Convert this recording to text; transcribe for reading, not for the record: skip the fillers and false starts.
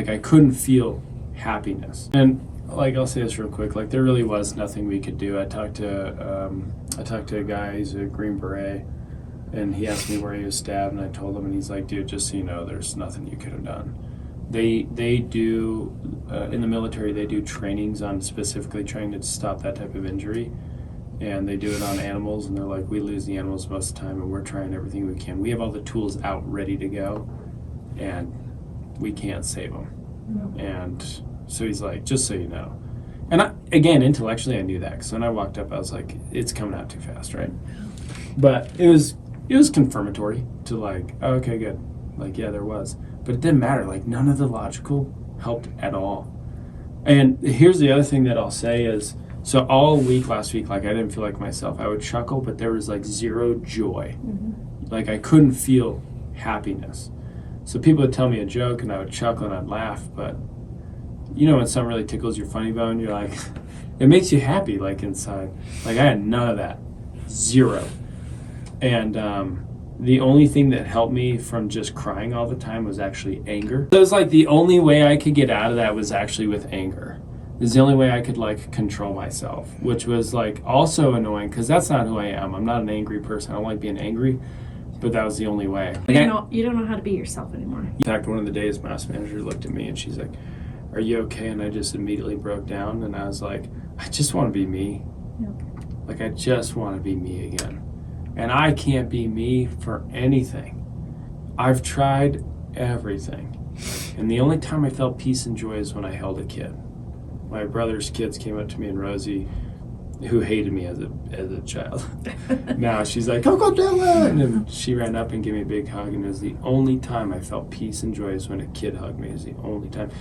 Like I couldn't feel happiness. And like I'll say this real quick, like there really was nothing we could do. I talked to a guy, he's a Green Beret, and he asked me where he was stabbed, and I told him, and he's like, dude, just so you know, there's nothing you could have done. They do in the military, they do trainings on specifically trying to stop that type of injury, and they do it on animals, and they're like, we lose the animals most of the time, and we're trying everything we can. We have all the tools out ready to go, and we can't save them. No. And so he's like, just so you know. And again, intellectually, I knew that, because when I walked up, I was like, it's coming out too fast, right? But it was confirmatory to like, oh, okay, good. Like, yeah, there was. But it didn't matter. Like, none of the logical helped at all. And here's the other thing that I'll say is, so all week last week, like, I didn't feel like myself. I would chuckle, but there was, like, zero joy. Mm-hmm. Like, I couldn't feel happiness. So people would tell me a joke, and I would chuckle, and I'd laugh. But, you know, when something really tickles your funny bone, you're like, it makes you happy, like, inside. Like, I had none of that. Zero. And the only thing that helped me from just crying all the time was actually anger. So it was like the only way I could get out of that was actually with anger. It's the only way I could like control myself, which was like also annoying because that's not who I am. I'm not an angry person. I don't like being angry, but that was the only way. You don't know how to be yourself anymore. In fact, one of the days my house manager looked at me and she's like, are you okay? And I just immediately broke down and I was like, I just want to be me. Yep. Like I just want to be me again. And I can't be me for anything. I've tried everything. And the only time I felt peace and joy is when I held a kid. My brother's kids came up to me, and Rosie, who hated me as a child, now she's like, go Dylan! And she ran up and gave me a big hug, and it was the only time I felt peace and joy is when a kid hugged me. It was the only time.